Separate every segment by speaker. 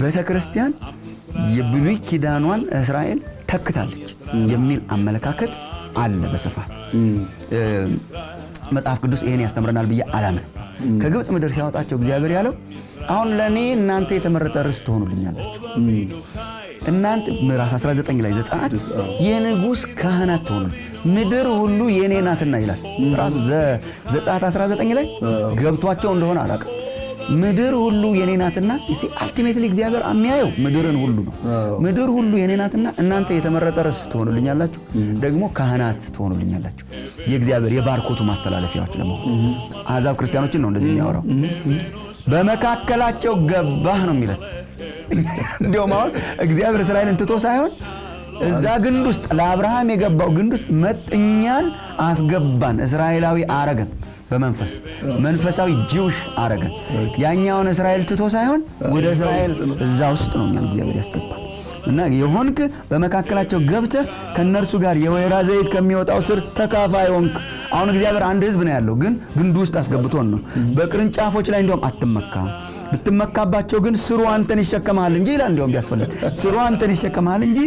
Speaker 1: ቤተክርስቲያን የብሉይ ኪዳኗን እስራኤል ተክታለች የሚል አመለካከት አለ በስፋት መጽሐፍ ቅዱስ ይሄን ያስተምረናል ብዬ አላምን ከግብጽ ምድር ሲያወጣቸው እግዚአብሔር ያለው አሁን ለኔ እናንተ የተመረጠ ርስት ሆኑልኛላችሁ እናንተ ምዕራፍ 19 ላይ ዘጸአት የንጉስ ካህናት ሆኑ ምድር ሁሉ የኔ ናትና ይላል ራሱ ዘጸአት 19 ላይ ገብቷቸው እንደሆነ አላቀ ምድር ሁሉ የኔ ናትና እሺ አልቲሜትሊ እግዚአብሔር የሚያየው ምድርን ሁሉ ነው ምድር ሁሉ የኔ ናትና እናንተ የተመረጠ ርስት ሆኑልኛላችሁ ደግሞ ካህናት ሆኑልኛላችሁ የእግዚአብሔር የባርኮቱ ማስተላለፊያዎች ለመሆን አሕዛብ ክርስቲያኖችን ነው እንደዚህ የሚያወራው በመካከላቸው ገባህ ነው የሚለው እንዲያውም አሁን እግዚአብሔር እስራኤልን ትቶ ሳይሆን እዛ ግንድ ውስጥ ለአብርሃም የገባው ግንድ ውስጥ መጥኛን አስገባን እስራኤላዊ አረገን በመንፈስ መንፈሳዊ ጂውሽ አረገን ያኛውን እስራኤል ትቶ ሳይሆን ወደ እስራኤል እዛ ውስጥ ነው እኛን እግዚአብሔር ያስገባል እና የሆንክ በመካከላቸው ገብተህ ከነርሱ ጋር የወይራ ዘይት ከሚወጣው ስር ተካፋይ ሆንክ አሁን እግዚአብሔር አንድ ህዝብ ነው ያለው ግን ግንዱ ውስጥ አስገብቶን ነው በቅርንጫፎች ላይ እንደውም አትመካ ብትመካባቸው ግን ስሩ አንተን ይሸከማል እንጂ ይላል እንደውም ቢያስፈልግ ስሩ አንተን ይሸከማል እንጂ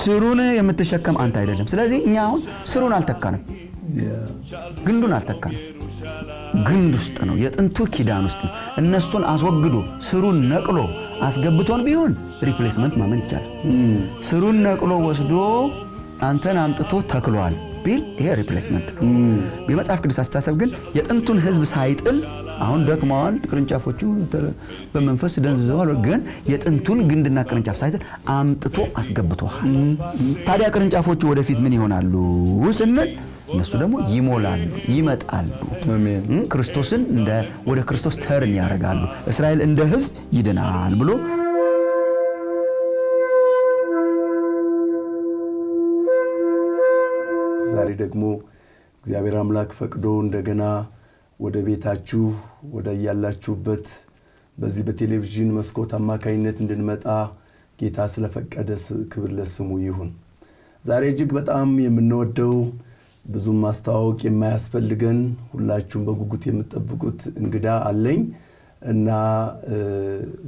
Speaker 1: ስሩን የምትሸከም አንተ አይደለም ስለዚህ እኛ አሁን ስሩን አልተካንም ግንዱን አልተካንም ግንድ ውስጥ ነው የጥንቱ ኪዳን ውስጥ ነው እነሱን አስወግዶ ስሩን ነቅሎ አስገብቶን ቢሆን ሪፕሌስመንት ማመን ይቻላል ስሩን ነቅሎ ወስዶ አንተን አምጥቶ ተክሏል ቢል ይሄ ሪፕሌስመንት ነው በመጽሐፍ ቅዱስ አስተሳሰብ ግን የጥንቱን ህዝብ ሳይጥል አሁን ደክመዋል ቅርንጫፎቹ በመንፈስ ደንዝዘዋል ግን የጥንቱን ግንድና ቅርንጫፍ ሳይጥል አምጥቶ አስገብቶሃል ታዲያ ቅርንጫፎቹ ወደፊት ምን ይሆናሉ ስንል እነሱ ደግሞ ይሞላሉ ይመጣሉ አሜን ክርስቶስን ወደ ክርስቶስ ተርን ያረጋሉ እስራኤል እንደ ህዝብ ይድናል ብሎ
Speaker 2: ዛሬ ደግሞ እግዚአብሔር አምላክ ፈቅዶ እንደገና ወደ ቤታችሁ ወደ ያላችሁበት በዚህ በቴሌቪዥን መስኮት አማካይነት እንድንመጣ ጌታ ስለፈቀደ ክብር ለስሙ ይሁን ዛሬ እጅግ በጣም የምንወደው ብዙ ማስተዋወቅ የማያስፈልገን ሁላችሁም በጉጉት የምትጠብቁት እንግዳ አለኝ እና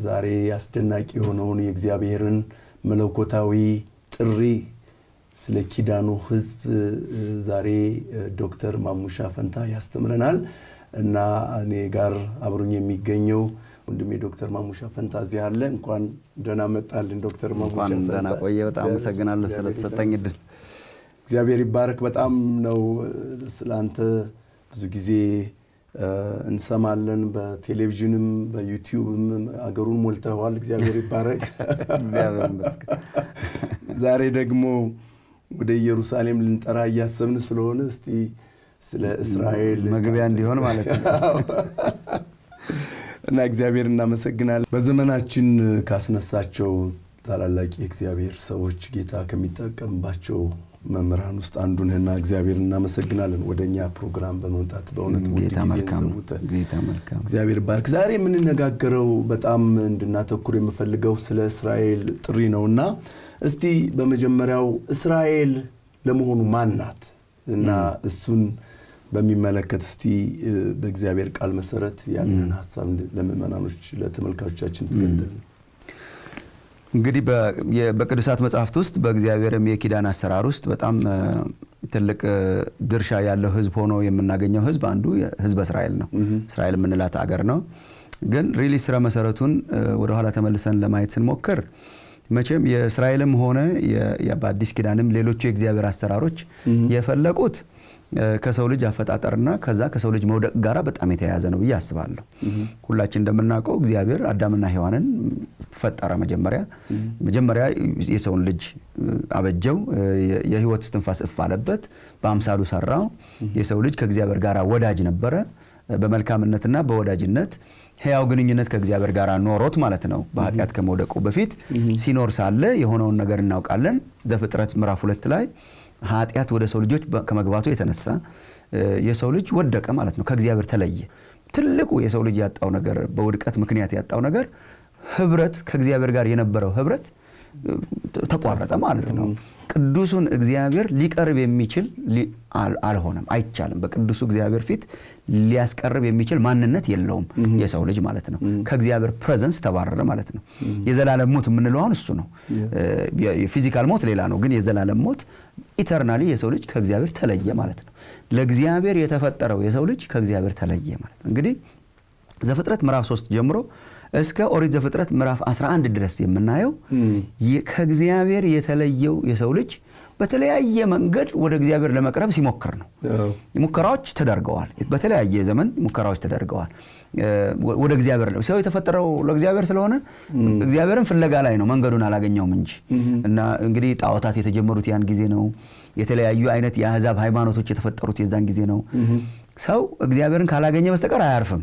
Speaker 2: ዛሬ አስደናቂ የሆነውን የእግዚአብሔርን መለኮታዊ ጥሪ ስለ ኪዳኑ ህዝብ ዛሬ ዶክተር ማሙሻ ፈንታ ያስተምረናል እና እኔ ጋር አብሮኝ የሚገኘው ወንድሜ ዶክተር ማሙሻ ፈንታ እዚህ አለ እንኳን ደህና መጣልን ዶክተር ማሙሻ
Speaker 1: እንኳን ደህና ቆየ በጣም አመሰግናለሁ ስለተሰጠኝ እድል
Speaker 2: እግዚአብሔር ይባረክ በጣም ነው ስላንተ ብዙ ጊዜ እንሰማለን በቴሌቪዥንም በዩቲዩብም አገሩን ሞልተዋል እግዚአብሔር ይባረክ
Speaker 1: እግዚአብሔር ይመስገን
Speaker 2: ዛሬ ደግሞ ወደ ኢየሩሳሌም ልንጠራ ያሰብን ስለሆነ እስቲ ስለ እስራኤል
Speaker 1: መግቢያ እንዲሆን ማለት ነው
Speaker 2: እና እግዚአብሔር እናመሰግናለን በዘመናችን ካስነሳቸው ታላላቅ የእግዚአብሔር ሰዎች ጌታ ከሚጠቀምባቸው መምህራን ውስጥ አንዱ ነህና እግዚአብሔር እናመሰግናለን ወደኛ ፕሮግራም በመምጣት በእውነት
Speaker 1: ጌታ መልካም
Speaker 2: እግዚአብሔር ባርክ ዛሬ የምንነጋገረው በጣም እንድናተኩር የምፈልገው ስለ እስራኤል ጥሪ ነውና እስቲ በመጀመሪያው እስራኤል ለመሆኑ ማን ናት እና እሱን በሚመለከት እስቲ በእግዚአብሔር ቃል መሰረት ያንን ሐሳብ ለምእመናኖች ለተመልካቾቻችን ትገልጥልን
Speaker 1: እንግዲህ በቅዱሳት መጽሐፍት ውስጥ በእግዚአብሔርም የኪዳን አሰራር ውስጥ በጣም ትልቅ ድርሻ ያለው ህዝብ ሆኖ የምናገኘው ህዝብ አንዱ ህዝብ እስራኤል ነው እስራኤል ምንላት አገር ነው ግን ሪሊ ስራ መሰረቱን ወደ ኋላ ተመልሰን ለማየት ስንሞክር መቼም የእስራኤልም ሆነ የአዲስ ኪዳንም ሌሎች የእግዚአብሔር አሰራሮች የፈለቁት ከሰው ልጅ አፈጣጠርና ከዛ ከሰው ልጅ መውደቅ ጋራ በጣም የተያያዘ ነው ብዬ ሁላችን እንደምናውቀው እግዚአብሔር አዳምና ሔዋንን ፈጠረ መጀመሪያ የሰውን ልጅ አበጀው የህይወት እስትንፋስ አለበት በአምሳሉ ሰራው የሰው ልጅ ከእግዚአብሔር ጋራ ወዳጅ ነበረ በመልካምነትና በወዳጅነት ሕያው ግንኙነት ከእግዚአብሔር ጋራ ኖሮት ማለት ነው በኃጢአት ከመውደቁ በፊት ሲኖር ሳለ የሆነውን ነገር እናውቃለን በፍጥረት ምዕራፍ 2 ላይ ኃጢአት ወደ ሰው ልጆች ከመግባቱ የተነሳ የሰው ልጅ ወደቀ ማለት ነው ከእግዚአብሔር ተለየ ትልቁ የሰው ልጅ ያጣው ነገር በውድቀት ምክንያት ያጣው ነገር ህብረት ከእግዚአብሔር ጋር የነበረው ህብረት ተቋረጠ ማለት ነው። ቅዱሱን እግዚአብሔር ሊቀርብ የሚችል አልሆነም፣ አይቻልም። በቅዱሱ እግዚአብሔር ፊት ሊያስቀርብ የሚችል ማንነት የለውም የሰው ልጅ ማለት ነው። ከእግዚአብሔር ፕሬዘንስ ተባረረ ማለት ነው። የዘላለም ሞት የምንለው አሁን እሱ ነው። የፊዚካል ሞት ሌላ ነው፣ ግን የዘላለም ሞት ኢተርናሊ የሰው ልጅ ከእግዚአብሔር ተለየ ማለት ነው። ለእግዚአብሔር የተፈጠረው የሰው ልጅ ከእግዚአብሔር ተለየ ማለት ነው። እንግዲህ ዘፍጥረት ምዕራፍ 3 ጀምሮ እስከ ኦሪት ዘፍጥረት ምዕራፍ 11 ድረስ የምናየው ከእግዚአብሔር የተለየው የሰው ልጅ በተለያየ መንገድ ወደ እግዚአብሔር ለመቅረብ ሲሞክር ነው። ሙከራዎች ተደርገዋል። በተለያየ ዘመን ሙከራዎች ተደርገዋል። ወደ እግዚአብሔር ሰው የተፈጠረው ለእግዚአብሔር ስለሆነ እግዚአብሔርን ፍለጋ ላይ ነው፣ መንገዱን አላገኘውም እንጂ እና እንግዲህ ጣዖታት የተጀመሩት ያን ጊዜ ነው። የተለያዩ አይነት የአሕዛብ ሃይማኖቶች የተፈጠሩት የዛን ጊዜ ነው። ሰው እግዚአብሔርን ካላገኘ በስተቀር አያርፍም።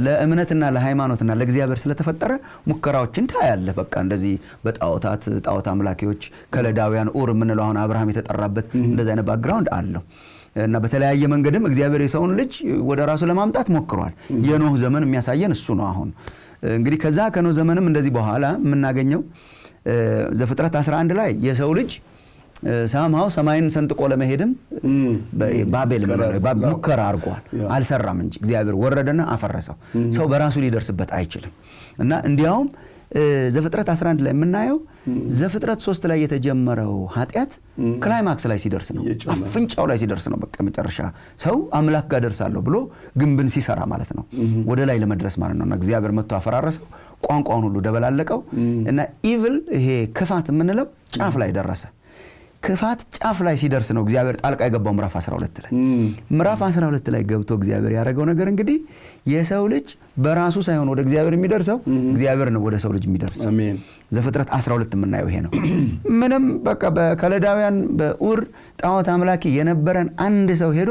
Speaker 1: ለእምነትና ለሃይማኖትና ለእግዚአብሔር ስለተፈጠረ ሙከራዎችን ታያለህ። በቃ እንደዚህ ጣዖት አምላኪዎች ከለዳውያን ኡር የምንለው አሁን አብርሃም የተጠራበት እንደዛ አይነት ባክግራውንድ አለው እና በተለያየ መንገድም እግዚአብሔር የሰውን ልጅ ወደ ራሱ ለማምጣት ሞክሯል። የኖህ ዘመን የሚያሳየን እሱ ነው። አሁን እንግዲህ ከዛ ከኖህ ዘመንም እንደዚህ በኋላ የምናገኘው ዘፍጥረት 11 ላይ የሰው ልጅ ሳምሃው ሰማይን ሰንጥቆ ለመሄድም ባቤል ሙከራ አድርጓል። አልሰራም እንጂ እግዚአብሔር ወረደና አፈረሰው። ሰው በራሱ ሊደርስበት አይችልም እና እንዲያውም ዘፍጥረት 11 ላይ የምናየው ዘፍጥረት 3 ላይ የተጀመረው ኃጢአት ክላይማክስ ላይ ሲደርስ ነው፣ አፍንጫው ላይ ሲደርስ ነው። በቃ መጨረሻ ሰው አምላክ ጋር ደርሳለሁ ብሎ ግንብን ሲሰራ ማለት ነው፣ ወደ ላይ ለመድረስ ማለት ነውና እግዚአብሔር መጥቶ አፈራረሰው፣ ቋንቋውን ሁሉ ደበላለቀው እና ኢቪል ይሄ ክፋት የምንለው ጫፍ ላይ ደረሰ። ክፋት ጫፍ ላይ ሲደርስ ነው እግዚአብሔር ጣልቃ የገባው ምዕራፍ 12 ላይ። ምዕራፍ 12 ላይ ገብቶ እግዚአብሔር ያደረገው ነገር እንግዲህ የሰው ልጅ በራሱ ሳይሆን ወደ እግዚአብሔር የሚደርሰው እግዚአብሔር ነው ወደ ሰው ልጅ የሚደርሰው። አሜን። ዘፍጥረት 12 የምናየው ይሄ ነው። ምንም በቃ በከለዳውያን በኡር ጣዖት አምላኪ የነበረን አንድ ሰው ሄዶ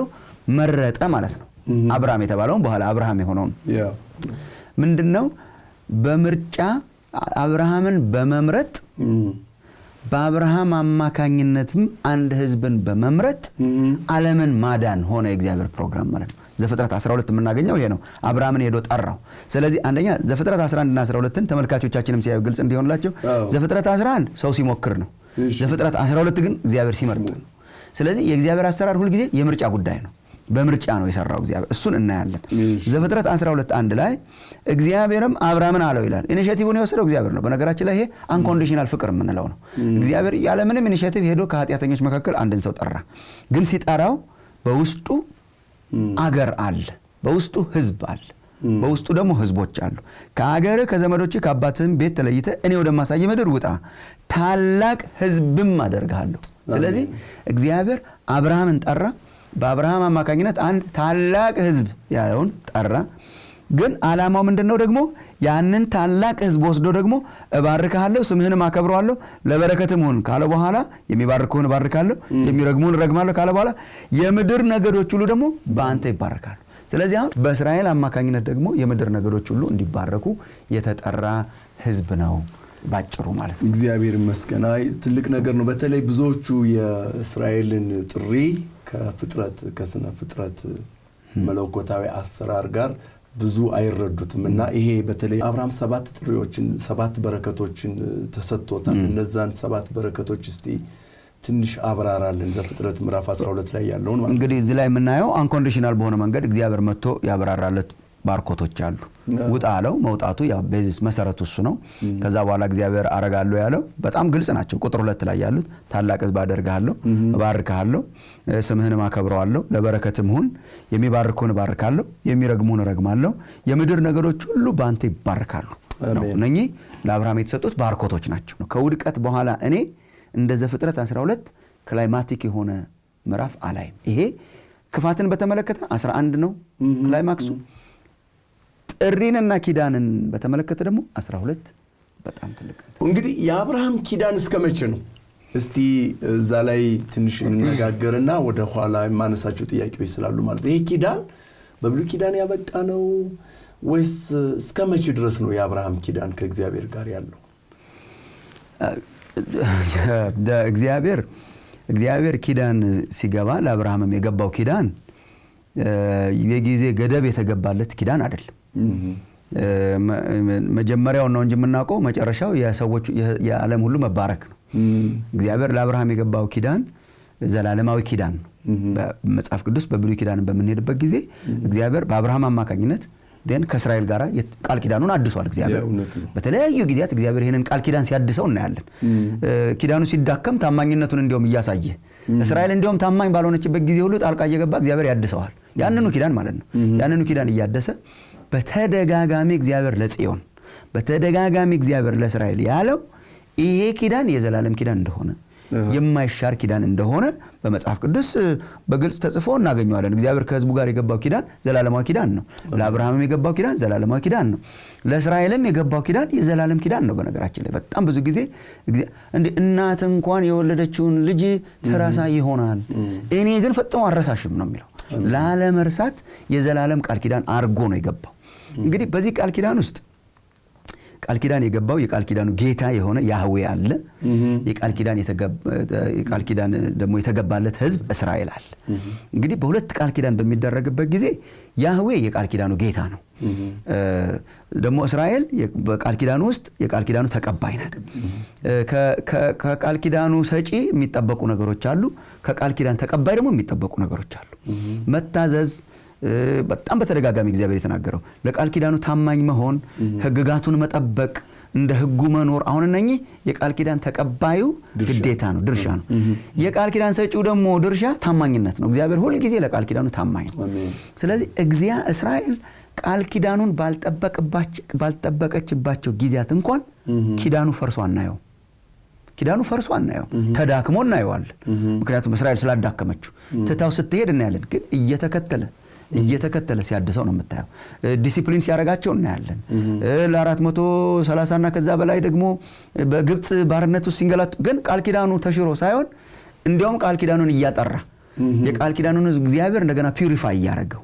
Speaker 1: መረጠ ማለት ነው። አብርሃም የተባለውን በኋላ አብርሃም የሆነውን ምንድነው በምርጫ አብርሃምን በመምረጥ በአብርሃም አማካኝነትም አንድ ህዝብን በመምረጥ ዓለምን ማዳን ሆነ የእግዚአብሔር ፕሮግራም ማለት ነው። ዘፍጥረት 12 የምናገኘው ይሄ ነው። አብርሃምን ሄዶ ጠራው። ስለዚህ አንደኛ ዘፍጥረት 11 እና 12ን ተመልካቾቻችንም ሲያዩ ግልጽ እንዲሆንላቸው ዘፍጥረት 11 ሰው ሲሞክር ነው። ዘፍጥረት 12 ግን እግዚአብሔር ሲመርጥ ነው። ስለዚህ የእግዚአብሔር አሰራር ሁሉ ጊዜ የምርጫ ጉዳይ ነው። በምርጫ ነው የሰራው እግዚአብሔር። እሱን እናያለን። ዘፍጥረት 12:1 ላይ እግዚአብሔርም አብርሃምን አለው ይላል። ኢኒሺዬቲቭን የወሰደው እግዚአብሔር ነው። በነገራችን ላይ ይሄ አንኮንዲሽናል ፍቅር የምንለው ነው። እግዚአብሔር ያለ ምንም ኢኒሺዬቲቭ ሄዶ ከኃጢአተኞች መካከል አንድን ሰው ጠራ። ግን ሲጠራው በውስጡ አገር አለ፣ በውስጡ ህዝብ አለ፣ በውስጡ ደግሞ ህዝቦች አሉ። ከአገር ከዘመዶች ከአባትህም ቤት ተለይተ እኔ ወደማሳይ ምድር ውጣ፣ ታላቅ ህዝብም አደርግሃለሁ። ስለዚህ እግዚአብሔር አብርሃምን ጠራ። በአብርሃም አማካኝነት አንድ ታላቅ ህዝብ ያለውን ጠራ። ግን ዓላማው ምንድነው? ደግሞ ያንን ታላቅ ህዝብ ወስዶ ደግሞ እባርካለሁ፣ ስምህንም አከብረዋለሁ፣ ለበረከትም ሁን ካለ በኋላ የሚባርኩህን እባርካለሁ፣ የሚረግሙህን እረግማለሁ ካለ በኋላ የምድር ነገዶች ሁሉ ደግሞ በአንተ ይባረካሉ። ስለዚህ አሁን በእስራኤል አማካኝነት ደግሞ የምድር ነገዶች ሁሉ እንዲባረኩ የተጠራ ህዝብ ነው ባጭሩ ማለት ነው።
Speaker 2: እግዚአብሔር ይመስገን። ትልቅ ነገር ነው። በተለይ ብዙዎቹ የእስራኤልን ጥሪ ከፍጥረት ከስነ ፍጥረት መለኮታዊ አሰራር ጋር ብዙ አይረዱትም እና ይሄ በተለይ አብርሃም 7 ጥሪዎችን 7 በረከቶችን ተሰጥቶታል። እነዛን 7 በረከቶች እስቲ ትንሽ አብራራልን። ዘፍጥረት ምዕራፍ 12 ላይ ያለውን ማለት
Speaker 1: እንግዲህ እዚህ ላይ የምናየው አንኮንዲሽናል በሆነ መንገድ እግዚአብሔር መጥቶ ያብራራለት ባርኮቶች አሉ። ውጣ አለው። መውጣቱ ያው ቤዚስ መሰረቱ እሱ ነው። ከዛ በኋላ እግዚአብሔር አረጋለሁ ያለው በጣም ግልጽ ናቸው። ቁጥር 2 ላይ ያሉት ታላቅ ህዝብ አደርግሃለሁ፣ እባርክሃለሁ፣ ስምህንም አከብረዋለሁ፣ ለበረከትም ሁን፣ የሚባርኩህን እባርካለሁ፣ የሚረግሙህን እረግማለሁ፣ የምድር ነገዶች ሁሉ በአንተ ይባርካሉ። እነኚህ ለአብርሃም የተሰጡት ባርኮቶች ናቸው። ከውድቀት በኋላ እኔ እንደ ዘፍጥረት 12 ክላይማቲክ የሆነ ምዕራፍ አላይም። ይሄ ክፋትን በተመለከተ 11 ነው ክላይማክሱ። ጥሪንና ኪዳንን በተመለከተ ደግሞ 12 በጣም ትልቅ።
Speaker 2: እንግዲህ የአብርሃም ኪዳን እስከ መቼ ነው? እስቲ እዛ ላይ ትንሽ እንነጋገርና ወደ ኋላ የማነሳቸው ጥያቄዎች ስላሉ ማለት ነው። ይሄ ኪዳን በብሉይ ኪዳን ያበቃ ነው ወይስ እስከ መቼ ድረስ ነው የአብርሃም ኪዳን ከእግዚአብሔር ጋር ያለው?
Speaker 1: እግዚአብሔር ኪዳን ሲገባ ለአብርሃምም የገባው ኪዳን የጊዜ ገደብ የተገባለት ኪዳን አይደለም። መጀመሪያው ነው እንጂ የምናውቀው መጨረሻው የሰዎች የዓለም ሁሉ መባረክ ነው። እግዚአብሔር ለአብርሃም የገባው ኪዳን ዘላለማዊ ኪዳን ነው። በመጽሐፍ ቅዱስ በብሉይ ኪዳን በምንሄድበት ጊዜ እግዚአብሔር በአብርሃም አማካኝነት ደን ከእስራኤል ጋር ቃል ኪዳኑን አድሷል። እግዚአብሔር በተለያዩ ጊዜያት እግዚአብሔር ይሄንን ቃል ኪዳን ሲያድሰው እናያለን። ኪዳኑ ሲዳከም ታማኝነቱን እንዲያውም እያሳየ እስራኤል እንዲያውም ታማኝ ባልሆነችበት ጊዜ ሁሉ ጣልቃ እየገባ እግዚአብሔር ያድሰዋል። ያንኑ ኪዳን ማለት ነው። ያንኑ ኪዳን እያደሰ በተደጋጋሚ እግዚአብሔር ለጽዮን በተደጋጋሚ እግዚአብሔር ለእስራኤል ያለው ይሄ ኪዳን የዘላለም ኪዳን እንደሆነ የማይሻር ኪዳን እንደሆነ በመጽሐፍ ቅዱስ በግልጽ ተጽፎ እናገኘዋለን። እግዚአብሔር ከሕዝቡ ጋር የገባው ኪዳን ዘላለማዊ ኪዳን ነው። ለአብርሃምም የገባው ኪዳን ዘላለማዊ ኪዳን ነው። ለእስራኤልም የገባው ኪዳን የዘላለም ኪዳን ነው። በነገራችን ላይ በጣም ብዙ ጊዜ እናት እንኳን የወለደችውን ልጅ ተረሳ ይሆናል፣ እኔ ግን ፈጽሞ አልረሳሽም ነው የሚለው። ላለመርሳት የዘላለም ቃል ኪዳን አርጎ ነው የገባው። እንግዲህ በዚህ ቃል ኪዳን ውስጥ ቃል ኪዳን የገባው የቃል ኪዳኑ ጌታ የሆነ ያህዌ አለ። የቃል ኪዳን ደግሞ የተገባለት ሕዝብ እስራኤል አለ። እንግዲህ በሁለት ቃል ኪዳን በሚደረግበት ጊዜ ያህዌ የቃል ኪዳኑ ጌታ ነው። ደግሞ እስራኤል በቃል ኪዳኑ ውስጥ የቃል ኪዳኑ ተቀባይ ናት። ከቃል ኪዳኑ ሰጪ የሚጠበቁ ነገሮች አሉ። ከቃል ኪዳን ተቀባይ ደግሞ የሚጠበቁ ነገሮች አሉ። መታዘዝ በጣም በተደጋጋሚ እግዚአብሔር የተናገረው ለቃል ኪዳኑ ታማኝ መሆን፣ ህግጋቱን መጠበቅ፣ እንደ ህጉ መኖር። አሁን እነኚህ የቃል ኪዳን ተቀባዩ ግዴታ ነው፣ ድርሻ ነው። የቃል ኪዳን ሰጪው ደግሞ ድርሻ ታማኝነት ነው። እግዚአብሔር ሁሉ ጊዜ ለቃል ኪዳኑ ታማኝ ነው። ስለዚህ እስራኤል ቃል ኪዳኑን ባልጠበቀችባቸው ጊዜያት እንኳን ኪዳኑ ፈርሶ አናየው። ተዳክሞ እናየዋለን። ምክንያቱም እስራኤል ስላዳከመችው ትታው ስትሄድ እናያለን። ግን እየተከተለ ሲያድሰው ነው የምታየው። ዲሲፕሊን ሲያረጋቸው እናያለን። ለ430 እና ከዛ በላይ ደግሞ በግብጽ ባርነት ውስጥ ሲንገላቱ ግን ቃል ኪዳኑ ተሽሮ ሳይሆን እንዲያውም ቃል ኪዳኑን እያጠራ የቃል ኪዳኑን እግዚአብሔር እንደገና ፒዩሪፋይ ያደረገው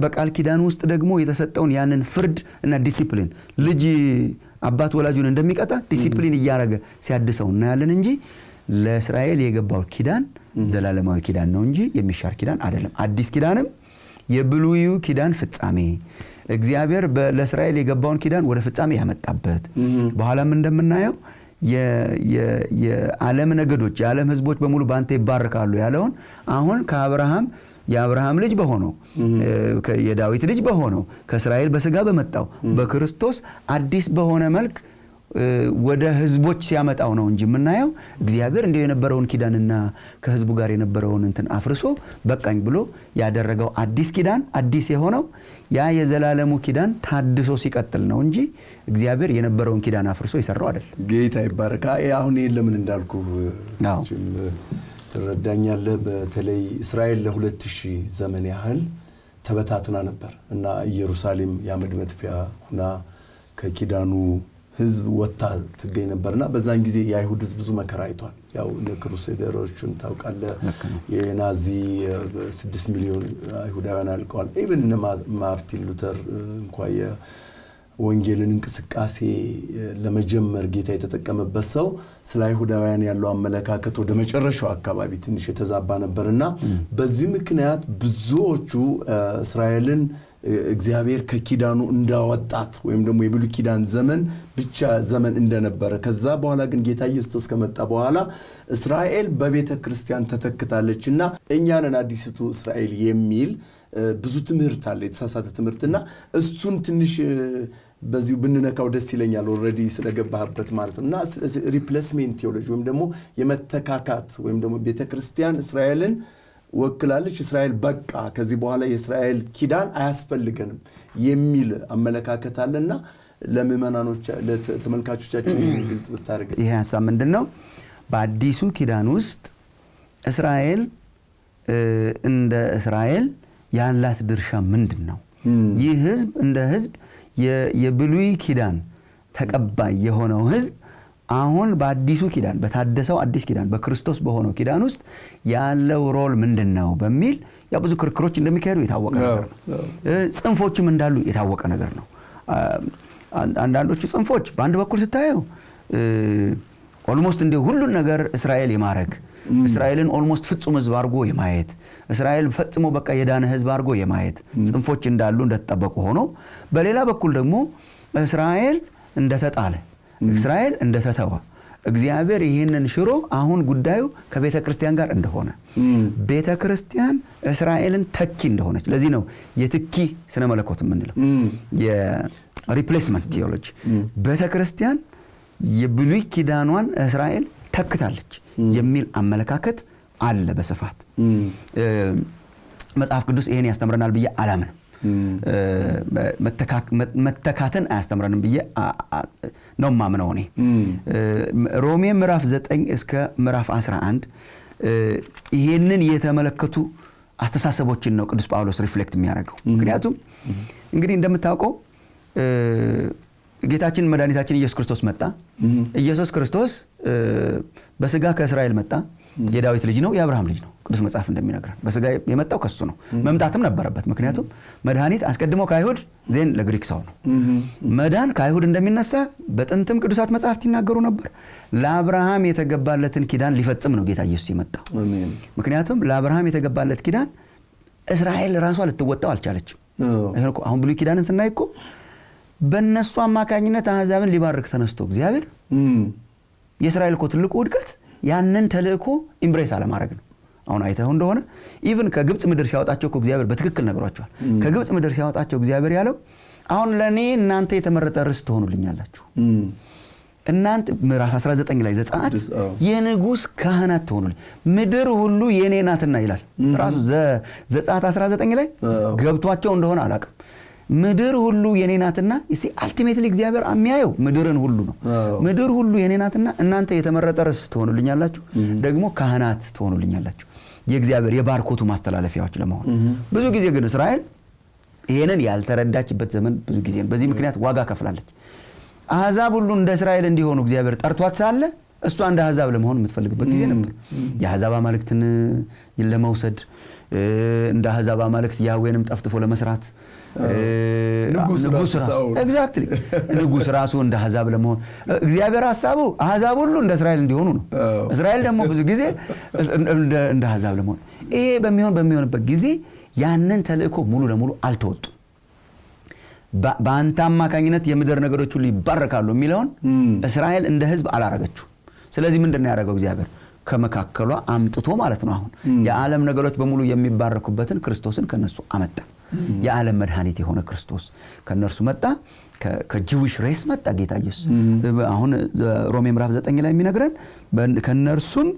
Speaker 1: በቃል ኪዳኑ ውስጥ ደግሞ የተሰጠውን ያንን ፍርድ እና ዲሲፕሊን ልጅ አባት ወላጁን እንደሚቀጣ ዲሲፕሊን እያደረገ ሲያድሰው እናያለን እንጂ ለእስራኤል የገባው ኪዳን ዘላለማዊ ኪዳን ነው እንጂ የሚሻር ኪዳን አይደለም። አዲስ ኪዳንም የብሉዩ ኪዳን ፍጻሜ እግዚአብሔር ለእስራኤል የገባውን ኪዳን ወደ ፍጻሜ ያመጣበት በኋላም እንደምናየው የዓለም ነገዶች የዓለም ህዝቦች በሙሉ ባንተ ይባረካሉ ያለውን አሁን የአብርሃም ልጅ በሆነው የዳዊት ልጅ በሆነው ከእስራኤል በስጋ በመጣው በክርስቶስ አዲስ በሆነ መልክ ወደ ህዝቦች ሲያመጣው ነው እንጂ የምናየው እግዚአብሔር እንደው የነበረውን ኪዳንና ከህዝቡ ጋር የነበረውን እንትን አፍርሶ በቃኝ ብሎ ያደረገው አዲስ ኪዳን አዲስ የሆነው ያ የዘላለሙ ኪዳን ታድሶ ሲቀጥል ነው እንጂ እግዚአብሔር የነበረውን ኪዳን አፍርሶ ይሰራው አይደል። ጌታ
Speaker 2: ይባረካ። አሁን ይሄን ለምን እንዳልኩ ትረዳኛለህ። በተለይ እስራኤል ለ2000 ዘመን ያህል ተበታትና ነበር እና ኢየሩሳሌም ያመድ መጥፊያ ሆና ከኪዳኑ ህዝብ ወጣ ትገኝ ነበርና በዛን ጊዜ የአይሁድ ህዝብ ብዙ መከራ አይቷል። ያው ለክሩሴደሮችን ታውቃለህ፣ የናዚ 6 ሚሊዮን አይሁዳውያን አልቀዋል። ኢቭን ማርቲን ሉተር እንኳን የወንጌልን እንቅስቃሴ ለመጀመር ጌታ የተጠቀመበት ሰው ስለ አይሁዳውያን ያለው አመለካከት ወደ መጨረሻው አካባቢ ትንሽ የተዛባ ነበርና በዚህ ምክንያት ብዙዎቹ እስራኤልን እግዚአብሔር ከኪዳኑ እንዳወጣት ወይም ደግሞ የብሉይ ኪዳን ዘመን ብቻ ዘመን እንደነበረ ከዛ በኋላ ግን ጌታ ኢየሱስ ከመጣ በኋላ እስራኤል በቤተ ክርስቲያን ተተክታለችና እኛንን አዲስቱ እስራኤል የሚል ብዙ ትምህርት አለ፣ የተሳሳተ ትምህርትና እሱን ትንሽ በዚሁ ብንነካው ደስ ይለኛል። ኦሬዲ ስለገባህበት ማለት ነውና ሪፕሌስሜንት ቴዎሎጂ ወይም ደግሞ የመተካካት ወይም ደግሞ ቤተ ክርስቲያን እስራኤልን ወክላለች፣ እስራኤል በቃ ከዚህ በኋላ የእስራኤል ኪዳን አያስፈልገንም የሚል አመለካከት አለና ለምእመናኖች ለተመልካቾቻችን ግልጽ ብታደርግ።
Speaker 1: ይሄ ሐሳብ ምንድነው? በአዲሱ ኪዳን ውስጥ እስራኤል እንደ እስራኤል ያላት ድርሻ ምንድነው? ይህ ህዝብ እንደ ህዝብ የብሉይ ኪዳን ተቀባይ የሆነው ህዝብ አሁን በአዲሱ ኪዳን በታደሰው አዲስ ኪዳን በክርስቶስ በሆነው ኪዳን ውስጥ ያለው ሮል ምንድነው በሚል ያ ብዙ ክርክሮች እንደሚካሄዱ የታወቀ ነገር ነው። ጽንፎችም እንዳሉ የታወቀ ነገር ነው። አንዳንዶቹ ጽንፎች በአንድ በኩል ስታየው ኦልሞስት እንደ ሁሉን ነገር እስራኤል የማረክ እስራኤልን ኦልሞስት ፍጹም ህዝብ አድርጎ የማየት እስራኤል ፈጽሞ በቃ የዳነ ህዝብ አድርጎ የማየት ጽንፎች እንዳሉ እንደተጠበቁ ሆኖ በሌላ በኩል ደግሞ እስራኤል እንደተጣለ እስራኤል እንደተተወ እግዚአብሔር ይሄንን ሽሮ አሁን ጉዳዩ ከቤተ ክርስቲያን ጋር እንደሆነ ቤተ ክርስቲያን እስራኤልን ተኪ እንደሆነች ለዚህ ነው የትኪ ስነ መለኮት የምንለው የሪፕሌስመንት ቲዮሎጂ ቤተ ክርስቲያን የብሉይ ኪዳኗን እስራኤል ተክታለች የሚል አመለካከት አለ በስፋት መጽሐፍ ቅዱስ ይሄን ያስተምረናል ብዬ አላምንም መተካተን አያስተምረንም ብዬ ነው ማምነው እኔ ሮሜ ምዕራፍ 9 እስከ ምዕራፍ 11 ይሄንን የተመለከቱ አስተሳሰቦችን ነው ቅዱስ ጳውሎስ ሪፍሌክት የሚያደርገው ምክንያቱም እንግዲህ እንደምታውቀው ጌታችን መድኃኒታችን ኢየሱስ ክርስቶስ መጣ ኢየሱስ ክርስቶስ በስጋ ከእስራኤል መጣ የዳዊት ልጅ ነው የአብርሃም ልጅ ነው ቅዱስ መጽሐፍ እንደሚነግረን በስጋ የመጣው ከሱ ነው መምጣትም ነበረበት ምክንያቱም መድኃኒት አስቀድሞ ከአይሁድ ዜን ለግሪክ ሰው ነው መዳን ከአይሁድ እንደሚነሳ በጥንትም ቅዱሳት መጽሐፍት ይናገሩ ነበር ለአብርሃም የተገባለትን ኪዳን ሊፈጽም ነው ጌታ ኢየሱስ የመጣው ምክንያቱም ለአብርሃም የተገባለት ኪዳን እስራኤል ራሷ ልትወጣው አልቻለችም አሁን ብሉይ ኪዳንን ስናይኮ በእነሱ አማካኝነት አሕዛብን ሊባርክ ተነስቶ እግዚአብሔር የእስራኤል እኮ ትልቁ ውድቀት ያንን ተልእኮ ኢምብሬስ አለማድረግ ነው አሁን አይተው እንደሆነ ኢቭን ከግብጽ ምድር ሲያወጣቸው እኮ እግዚአብሔር በትክክል ነግሯቸዋል ከግብጽ ምድር ሲያወጣቸው እግዚአብሔር ያለው አሁን ለኔ እናንተ የተመረጠ ርስት ትሆኑልኛላችሁ እናንተ ምዕራፍ 19 ላይ ዘጸአት የንጉስ ካህናት ትሆኑልኝ ምድር ሁሉ የኔ ናትና ይላል ራሱ ዘጸአት 19 ላይ ገብቷቸው እንደሆነ አላቀም ምድር ሁሉ የኔ ናትና እሺ አልቲሜትሊ እግዚአብሔር የሚያየው ምድርን ሁሉ ነው ምድር ሁሉ የኔ ናትና እናንተ የተመረጠ ርስት ትሆኑልኛላችሁ ደግሞ ካህናት ትሆኑልኛላችሁ የእግዚአብሔር የባርኮቱ ማስተላለፊያዎች ለመሆን ብዙ ጊዜ ግን እስራኤል ይሄንን ያልተረዳችበት ዘመን ብዙ ጊዜ በዚህ ምክንያት ዋጋ ከፍላለች አሕዛብ ሁሉ እንደ እስራኤል እንዲሆኑ እግዚአብሔር ጠርቷት ሳለ እሷ እንደ አሕዛብ ለመሆን የምትፈልግበት ጊዜ ነበር የአሕዛብ አማልክትን ለመውሰድ እንደ አሕዛብ አማልክት ያህዌንም ጠፍጥፎ ለመስራት ንጉስ ኤግዛክትሊ ንጉስ ራሱ እንደ አሕዛብ ለመሆን እግዚአብሔር ሐሳቡ አሕዛብ ሁሉ እንደ እስራኤል እንዲሆኑ ነው እስራኤል ደግሞ ብዙ ጊዜ እንደ አሕዛብ ለመሆን ይሄ በሚሆንበት ጊዜ ያንን ተልእኮ ሙሉ ለሙሉ አልተወጡም በአንተ አማካኝነት የምድር ነገሮች ሁሉ ይባረካሉ የሚለውን እስራኤል እንደ ህዝብ አላረገችው ስለዚህ ምንድነው ያደረገው እግዚአብሔር ከመካከሏ አምጥቶ ማለት ነው አሁን የዓለም ነገሮች በሙሉ የሚባረኩበትን ክርስቶስን ከነሱ አመጣ የዓለም መድኃኒት የሆነ ክርስቶስ ከነርሱ መጣ ከጂዊሽ ሬስ መጣ ጌታ ኢየሱስ አሁን ሮሜ ምዕራፍ 9 ላይ የሚነግረን ከነርሱም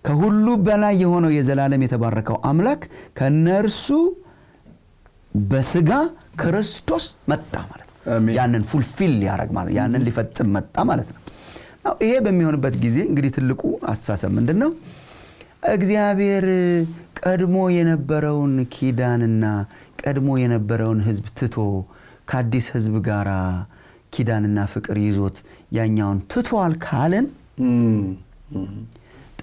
Speaker 1: ከሁሉ በላይ የሆነው የዘላለም የተባረከው አምላክ ከነርሱ በስጋ ክርስቶስ መጣ ማለት ነው ያንን ፉልፊል ያረግ ማለት ያንን ሊፈጽም መጣ ማለት ነው ይሄ በሚሆንበት ጊዜ እንግዲህ ትልቁ አስተሳሰብ ምንድነው እግዚአብሔር ቀድሞ የነበረውን ኪዳንና ቀድሞ የነበረውን ህዝብ ትቶ ከአዲስ ህዝብ ጋራ ኪዳንና ፍቅር ይዞት ያኛውን ትቷል ካለን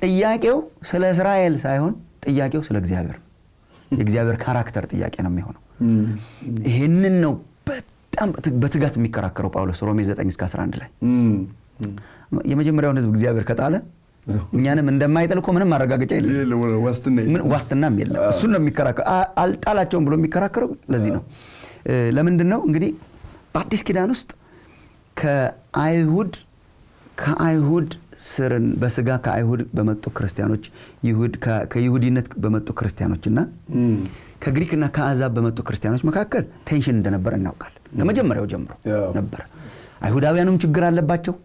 Speaker 1: ጥያቄው ስለ እስራኤል ሳይሆን ጥያቄው ስለ እግዚአብሔር የእግዚአብሔር ካራክተር ጥያቄ ነው የሚሆነው ይሄንን ነው በጣም በትጋት የሚከራከረው ጳውሎስ ሮሜ 9-11 ላይ የመጀመሪያውን ህዝብ እግዚአብሔር ከጣለ እኛንም እንደማይጠልቆ ምንም ማረጋገጫ የለም ዋስትናም የለም እሱ ነው የሚከራከረው አልጣላቸውም ብሎ የሚከራከረው ለዚህ ነው ለምንድነው እንግዲህ በአዲስ ኪዳን ውስጥ ከአይሁድ ስርን በስጋ ከአይሁድ በመጡ ክርስቲያኖች ከይሁዲነት በመጡ ክርስቲያኖችና ከግሪክና ከአሕዛብ በመጡ ክርስቲያኖች መካከል ቴንሽን እንደነበረ እናውቃለን ከመጀመሪያው ጀምሮ ነበር አይሁዳውያኑም ችግር አለባቸው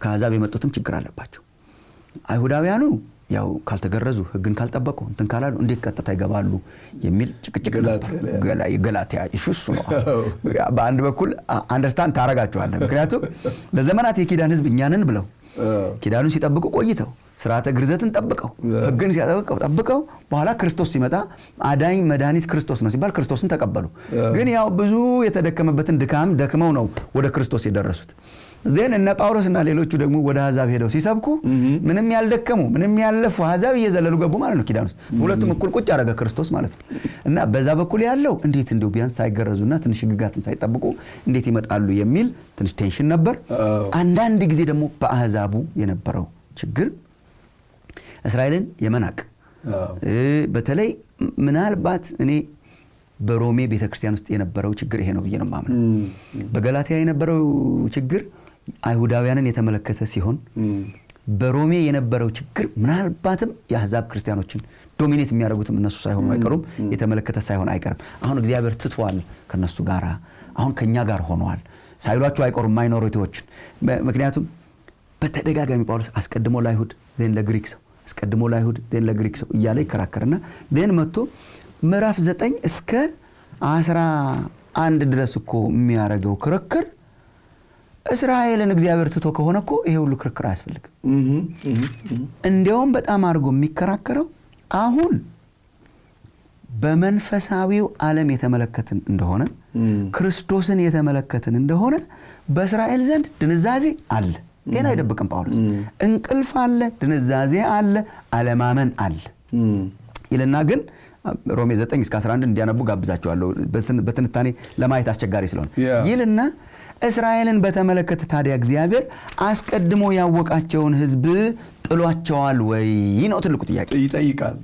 Speaker 1: ከአሕዛብ የመጡትም ችግር አለባቸው አይሁዳውያኑ ያው ካልተገረዙ ህግን ካልጠበቁ እንትን ካላሉ እንዴት ቀጥታ ይገባሉ የሚል ጭቅጭቅ ገላትያ ኢሹስ ነው በአንድ በኩል አንደርስታንድ ታረጋቸዋለህ ምክንያቱም ለዘመናት የኪዳን ህዝብ እኛንን ብለው ኪዳኑን ሲጠብቁ ቆይተው ስርዓተ ግርዘትን ጠብቀው ህግን ሲጠብቀው በኋላ ክርስቶስ ሲመጣ አዳኝ መድኃኒት ክርስቶስ ነው ሲባል ክርስቶስን ተቀበሉ ግን ያው ብዙ የተደከመበትን ድካም ደክመው ነው ወደ ክርስቶስ የደረሱት ዘን እነ ጳውሎስና ሌሎቹ ደግሞ ወደ አሕዛብ ሄደው ሲሰብኩ ምንም ያልደከሙ ምንም ያለፉ አሕዛብ እየዘለሉ ገቡ ማለት ነው ኪዳን ውስጥ ሁለቱም እኩል ቁጭ አደረገ ክርስቶስ ማለት ነው። እና በዛ በኩል ያለው እንዴት እንደው ቢያንስ ሳይገረዙና ትንሽ ግጋትን ሳይጠብቁ እንዴት ይመጣሉ የሚል ትንሽ ቴንሽን ነበር። አንዳንድ ጊዜ ደግሞ በአሕዛቡ የነበረው ችግር እስራኤልን የመናቅ በተለይ ምናልባት እኔ በሮሜ ቤተክርስቲያን ውስጥ የነበረው ችግር ይሄ ነው ብዬ ነው ማምነው። በገላትያ የነበረው ችግር አይሁዳውያንን የተመለከተ ሲሆን በሮሜ የነበረው ችግር ምናልባትም የአሕዛብ ክርስቲያኖችን ዶሚኔት የሚያደርጉትም እነሱ ሳይሆኑ አይቀሩም የተመለከተ ሳይሆን አይቀርም። አሁን እግዚአብሔር ትቷል ከነሱ ጋራ አሁን ከኛ ጋር ሆኗል ሳይሏቸው አይቀሩም ማይኖሪቲዎችን። ምክንያቱም በተደጋጋሚ ጳውሎስ አስቀድሞ ለአይሁድ ዘን ለግሪክ ሰው አስቀድሞ ለአይሁድ ዘን ለግሪክ ሰው እያለ ይከራከርና ዘን መጥቶ ምዕራፍ 9 እስከ 11 ድረስ እኮ የሚያደርገው ክርክር እስራኤልን እግዚአብሔር ትቶ ከሆነ እኮ ይሄ ሁሉ ክርክር አያስፈልግም። እንዲያውም በጣም አድርጎ የሚከራከረው አሁን በመንፈሳዊው ዓለም የተመለከትን እንደሆነ ክርስቶስን የተመለከትን እንደሆነ በእስራኤል ዘንድ ድንዛዜ አለ። ይሄን አይደብቅም ጳውሎስ። እንቅልፍ አለ፣ ድንዛዜ አለ፣ አለማመን አለ ይልና ግን ሮሜ 9 እስከ 11 እንዲያነቡ ጋብዛቸዋለሁ በትንታኔ ለማየት አስቸጋሪ ስለሆነ ይልና እስራኤልን በተመለከተ ታዲያ እግዚአብሔር አስቀድሞ ያወቃቸውን ሕዝብ ጥሏቸዋል ወይ ነው ትልቁ ጥያቄ። ይጠይቃል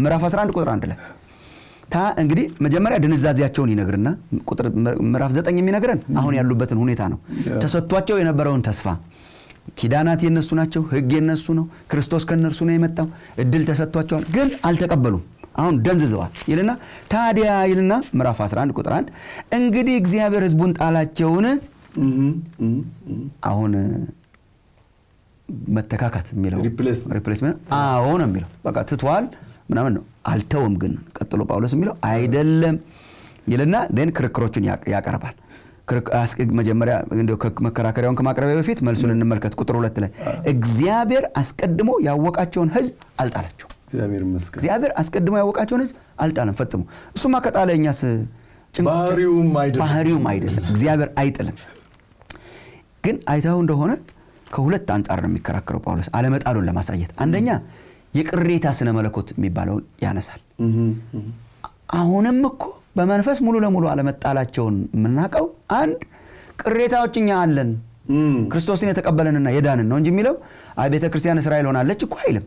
Speaker 1: ምዕራፍ 11 ቁጥር 1 ላይ እንግዲህ መጀመሪያ ድንዛዜያቸውን ይነግርና ቁጥር ምዕራፍ 9 የሚነግረን አሁን ያሉበትን ሁኔታ ነው። ተሰጥቷቸው የነበረውን ተስፋ ኪዳናት የነሱ ናቸው፣ ሕግ የነሱ ነው፣ ክርስቶስ ከነርሱ ነው የመጣው፣ እድል ተሰጥቷቸዋል፣ ግን አልተቀበሉም። አሁን ደንዝዘዋል ይልና ታዲያ ይልና ምዕራፍ 11 ቁጥር 1 እንግዲህ እግዚአብሔር ሕዝቡን ጣላቸውን አሁን መተካካት የሚለው ሪፕሌስመንት አሁን የሚለው በቃ ትቷል ምናምን ነው። አልተውም ግን ቀጥሎ ጳውሎስ የሚለው አይደለም ይልና ደን ክርክሮቹን ያቀርባል። መጀመሪያ እንደው መከራከሪያውን ከማቅረቢያ በፊት መልሱን እንመልከት። ቁጥር 2 ላይ እግዚአብሔር አስቀድሞ ያወቃቸውን ሕዝብ አልጣላቸው። እግዚአብሔር አስቀድሞ ያወቃቸውን ሕዝብ አልጣለም ፈጽሞ። እሱማ ከጣለኛስ ባህሪውም አይደለም። እግዚአብሔር አይጥልም። ግን አይታው እንደሆነ ከሁለት አንጻር ነው የሚከራከረው ጳውሎስ አለመጣሉን ለማሳየት። አንደኛ የቅሬታ ስነ መለኮት የሚባለውን ያነሳል። አሁንም እኮ በመንፈስ ሙሉ ለሙሉ አለመጣላቸውን የምናውቀው አንድ ቅሬታዎችኛ አለን ክርስቶስን የተቀበለንና የዳንን ነው እንጂ የሚለው ቤተክርስቲያን እስራኤል ሆናለች እኮ አይልም።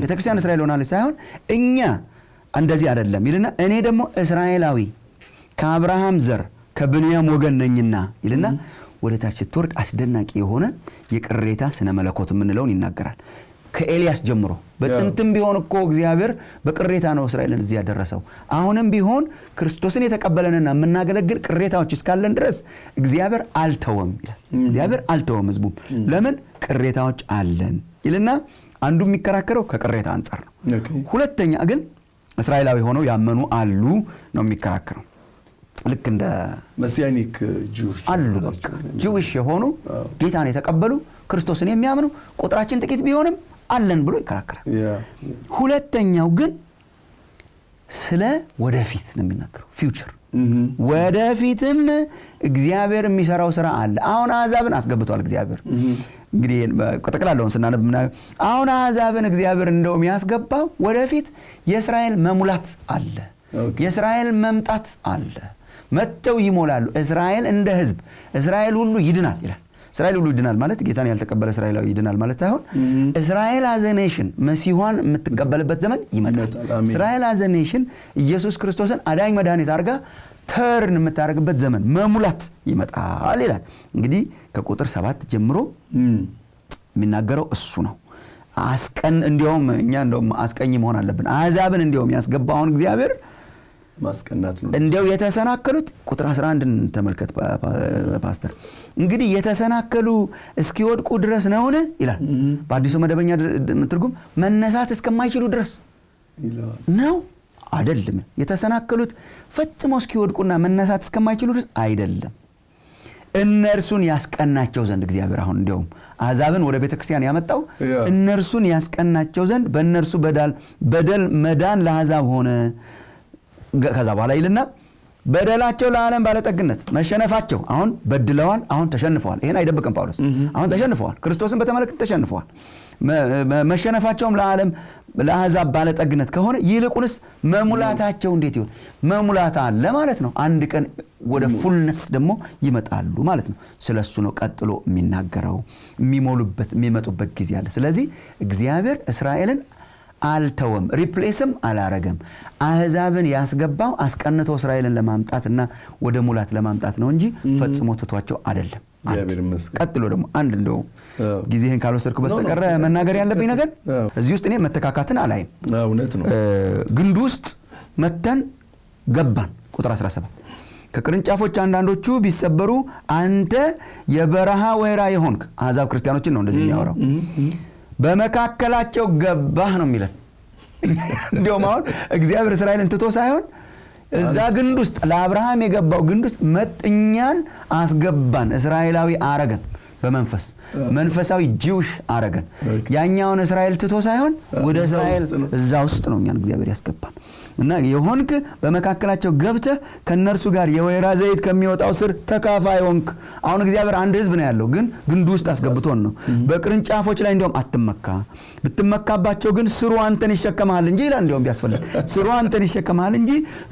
Speaker 1: ቤተክርስቲያን እስራኤል ሆናለች ሳይሆን እኛ እንደዚህ አይደለም ይልና እኔ ደግሞ እስራኤላዊ ከአብርሃም ዘር ከብንያም ወገን ነኝና ይልና ወደ ታች ስትወርድ አስደናቂ የሆነ የቅሬታ ስነ መለኮት የምንለውን ይናገራል። ከኤልያስ ጀምሮ በጥንትም ቢሆን እኮ እግዚአብሔር በቅሬታ ነው እስራኤልን እዚህ ያደረሰው። አሁንም ቢሆን ክርስቶስን የተቀበለንና የምናገለግል ቅሬታዎች እስካለን ድረስ እግዚአብሔር አልተወም ይላል። እግዚአብሔር አልተወም ሕዝቡ ለምን ቅሬታዎች አለን ይልና አንዱ የሚከራከረው ከቅሬታ አንጻር ነው። ሁለተኛ ግን እስራኤላዊ ሆነው ያመኑ አሉ ነው የሚከራከረው። ልክ እንደ
Speaker 2: መሲያኒክ ጁዊሽ
Speaker 1: አሉ በቃ ጁዊሽ የሆኑ ጌታን የተቀበሉ ክርስቶስን የሚያምኑ ቁጥራችን ጥቂት ቢሆንም አለን ብሎ ይከራከራል። ሁለተኛው ግን ስለ ወደፊት ነው የሚናገረው ፊውቸር ወደፊትም እግዚአብሔር የሚሰራው ስራ አለ። አሁን አሕዛብን አስገብቷል እግዚአብሔር። እንግዲህ ተቀላላውን ስናነብ አሁን አሕዛብን እግዚአብሔር እንደው የሚያስገባው ወደፊት የእስራኤል መሙላት አለ፣ የእስራኤል መምጣት አለ። መጥተው ይሞላሉ። እስራኤል እንደ ሕዝብ እስራኤል ሁሉ ይድናል ይላል። እስራኤል ሁሉ ይድናል ማለት ጌታን ያልተቀበለ እስራኤላዊ ይድናል ማለት ሳይሆን እስራኤል አዘ ኔሽን መሲሁን የምትቀበልበት ዘመን ይመጣል። እስራኤል አዘ ኔሽን ኢየሱስ ክርስቶስን አዳኝ መድኃኒት አድርጋ ተርን የምታደርግበት ዘመን መሙላት ይመጣል ይላል። እንግዲህ ከቁጥር 7 ጀምሮ የሚናገረው እሱ ነው። እንዲያውም እኛ እንደውም አስቀኝ መሆን አለብን። አሕዛብን እንዲያውም ያስገባውን እግዚአብሔር
Speaker 2: ማስቀናት ነው።
Speaker 1: እንዲያው የተሰናከሉት ቁጥር 11ን ተመልከት ፓስተር። እንግዲህ የተሰናከሉ እስኪወድቁ ድረስ ነውን ይላል በአዲሱ መደበኛ ትርጉም። መነሳት እስከማይችሉ ድረስ ነው አይደለም። የተሰናከሉት ፈጽሞ እስኪወድቁና መነሳት እስከማይችሉ ድረስ አይደለም። እነርሱን ያስቀናቸው ዘንድ እግዚአብሔር አሁን እንዲያውም አሕዛብን ወደ ቤተክርስቲያን ያመጣው እነርሱን ያስቀናቸው ዘንድ በእነርሱ በደል መዳን ለአሕዛብ ሆነ። ከዛ በኋላ ይልና በደላቸው ለዓለም ባለጠግነት መሸነፋቸው አሁን በድለዋል አሁን ተሸንፈዋል ይሄን አይደብቅም ጳውሎስ አሁን ተሸንፈዋል ክርስቶስን በተመለከተ ተሸንፈዋል መሸነፋቸውም ለዓለም ለአሕዛብ ባለጠግነት ከሆነ ይልቁንስ መሙላታቸው እንዴት ይሆን መሙላታ አለ ማለት ነው አንድ ቀን ወደ ፉልነስ ደግሞ ይመጣሉ ማለት ነው ስለሱ ነው ቀጥሎ የሚናገረው የሚመጡበት ጊዜ አለ ስለዚህ እግዚአብሔር እስራኤልን አልተወም ሪፕሌስም አላረገም አሕዛብን ያስገባው አስቀንቶ እስራኤልን ለማምጣትና ወደ ሙላት ለማምጣት ነው እንጂ ፈጽሞ ተቷቸው አይደለም ቀጥሎ ደግሞ አንድ እንደው ጊዜህን ካልወሰድኩ በስተቀር መናገር ያለብኝ ነገር እዚህ ውስጥ እኔ መተካካትን አላይም
Speaker 2: እውነት ነው
Speaker 1: ግንዱ ውስጥ መተን ገባን ቁጥር 17 ከቅርንጫፎች አንዳንዶቹ ቢሰበሩ አንተ የበረሃ ወይራ የሆንክ አሕዛብ ክርስቲያኖችን ነው እንደዚህ የሚያወራው በመካከላቸው ገባህ ነው የሚለን እንደውም አሁን እግዚአብሔር እስራኤልን ትቶ ሳይሆን እዛ ግንድ ውስጥ ለአብርሃም የገባው ግንድ ውስጥ መጥኛን አስገባን እስራኤላዊ አረገን በመንፈስ መንፈሳዊ ጂውሽ አረገን ያኛውን እስራኤል ትቶ ሳይሆን ወደ እስራኤል እዛ ውስጥ ነው እኛን እግዚአብሔር ያስገባን እና የሆንክ በመካከላቸው ገብተህ ከነርሱ ጋር የወይራ ዘይት ከሚወጣው ስር ተካፋይ ሆንክ አሁን እግዚአብሔር አንድ ህዝብ ነው ያለው ግን ግንዱ ውስጥ አስገብቶን ነው በቅርንጫፎች ላይ እንደውም አትመካ ብትመካባቸው ግን ስሩ አንተን ይሸከማል እንጂ ይላል እንደውም ቢያስፈልግ ስሩ አንተን ይሸከማል እንጂ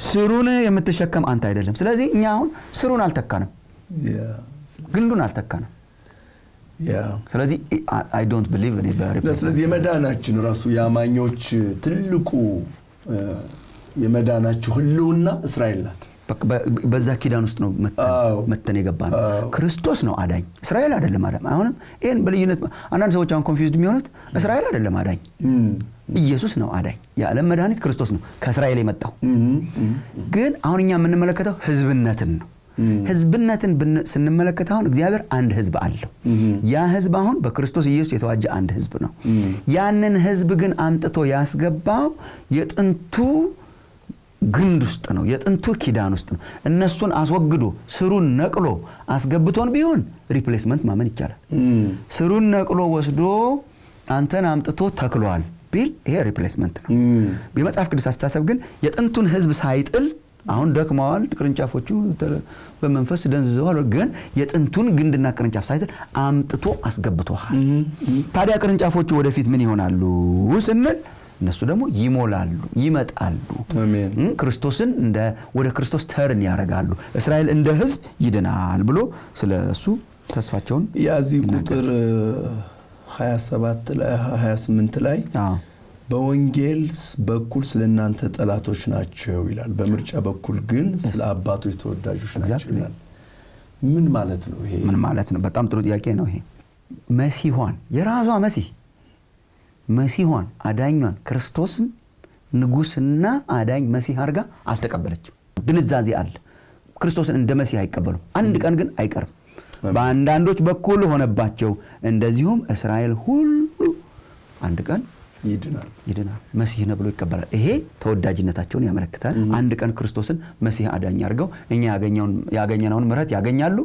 Speaker 1: ስሩን የምትሸከም አንተ አይደለም ስለዚህ እኛ አሁን ስሩን አልተካንም ግንዱን አልተካንም ስለዚህ I don't believe in it
Speaker 2: ስለዚህ የመዳናችን ራሱ ያማኞች ትልቁ የመዳናቸው ህልውና እስራኤል ናት
Speaker 1: በዛ ኪዳን ውስጥ ነው መተን የገባነው ክርስቶስ ነው አዳኝ እስራኤል አይደለም አዳኝ አሁንም ይሄን በልዩነት አንዳንድ ሰዎች አሁን ኮንፊውዝድ የሚሆኑት እስራኤል አይደለም አዳኝ ኢየሱስ ነው አዳኝ የዓለም መድኃኒት ክርስቶስ ነው ከእስራኤል የመጣው ግን አሁን እኛ የምንመለከተው ህዝብነትን ነው ህዝብነትን ስንመለከት አሁን እግዚአብሔር አንድ ህዝብ አለው ያ ህዝብ አሁን በክርስቶስ ኢየሱስ የተዋጀ አንድ ህዝብ ነው ያንን ህዝብ ግን አምጥቶ ያስገባው የጥንቱ ግንድ ውስጥ ነው የጥንቱ ኪዳን ውስጥ ነው እነሱን አስወግዶ ስሩን ነቅሎ አስገብቶን ቢሆን ሪፕሌስመንት ማመን ይቻላል ስሩን ነቅሎ ወስዶ አንተን አምጥቶ ተክሏል ቢል ይሄ ሪፕሌስመንት ነው በመጽሐፍ ቅዱስ አስተሳሰብ ግን የጥንቱን ህዝብ ሳይጥል አሁን ደክመዋል ቅርንጫፎቹ በመንፈስ ደንዝዘዋል ግን የጥንቱን ግንድና ቅርንጫፍ ሳይጥል አምጥቶ አስገብቶሃል ታዲያ ቅርንጫፎቹ ወደፊት ምን ይሆናሉ ስንል እነሱ ደግሞ ይሞላሉ ይመጣሉ
Speaker 2: አሜን
Speaker 1: ክርስቶስን ወደ ክርስቶስ ተርን ያረጋሉ እስራኤል እንደ ህዝብ ይድናል ብሎ ስለሱ ተስፋቸውን
Speaker 2: ያዚህ ቁጥር 27 ላይ 28 ላይ በወንጌል በኩል ስለናንተ ጠላቶች ናቸው ይላል በምርጫ በኩል ግን ስለ አባቶች ተወዳጆች ናቸው ይላል ምን ማለት ነው ይሄ
Speaker 1: ምን ማለት ነው በጣም ጥሩ ጥያቄ ነው ይሄ መሲሁን የራሷ መሲሁን አዳኛን ክርስቶስን ንጉስና አዳኝ መሲህ አርጋ አልተቀበለችም ድንዛዜ አለ ክርስቶስን እንደ መሲህ አይቀበሉም አንድ ቀን ግን አይቀርም በአንዳንዶች በኩል ሆነባቸው እንደዚሁም እስራኤል ሁሉ አንድ ቀን ይድናል መሲህ ነው ብሎ ይቀበላል ይሄ ተወዳጅነታቸውን ያመለክታል አንድ ቀን ክርስቶስን መሲህ አዳኝ አርገው እኛ ያገኘነውን ምሕረት ያገኛሉ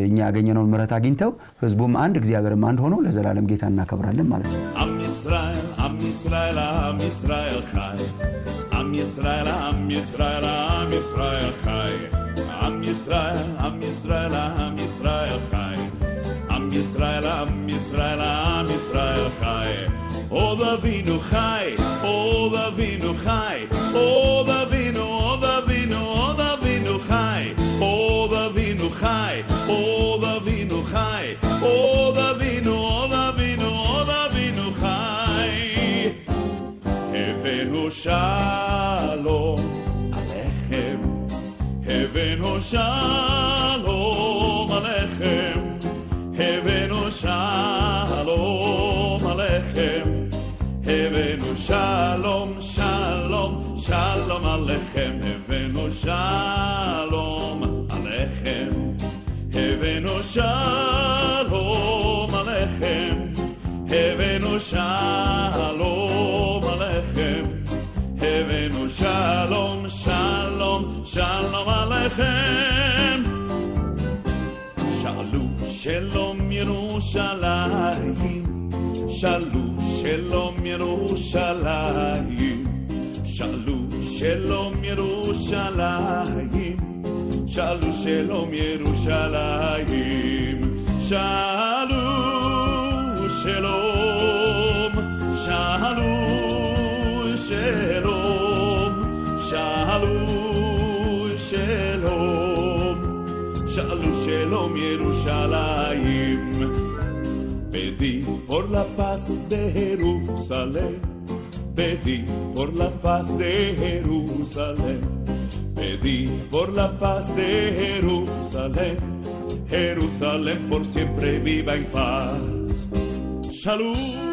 Speaker 1: እኛ ያገኘነውን ምሕረት አግኝተው ህዝቡም አንድ እግዚአብሔርም አንድ ሆኖ ለዘላለም ጌታ እናከብራለን ማለት ነው
Speaker 3: עם ישראל חי עם ישראל חי עם ישראל חי עם ישראל חי עוד אבינו חי עוד אבינו חי עוד אבינו חי עוד אבינו חי עוד אבינו חי עוד אבינו חי הבאנו שלום עליכם הבאנו שלום עליכם הבאנו שלום עליכם הבאנו שלום שלום שלום עליכם הבאנו שלום עליכם הבאנו שלום עליכם הבאנו שלום עליכם הבאנו שלום שלום שלום עליכם שאלו שלום ירושלים שאלו שלום ירושלים שאלו שלום ירושלים Shalom Shalom Yerushalayim Shalom Shalom Shalom Shalom Shalom Shalom Shalom Shalom Yerushalayim Pedí por la paz de Jerusalén Pedí por la paz de Jerusalén Pedí por la paz de Jerusalén Jerusalén por siempre viva en paz Shalom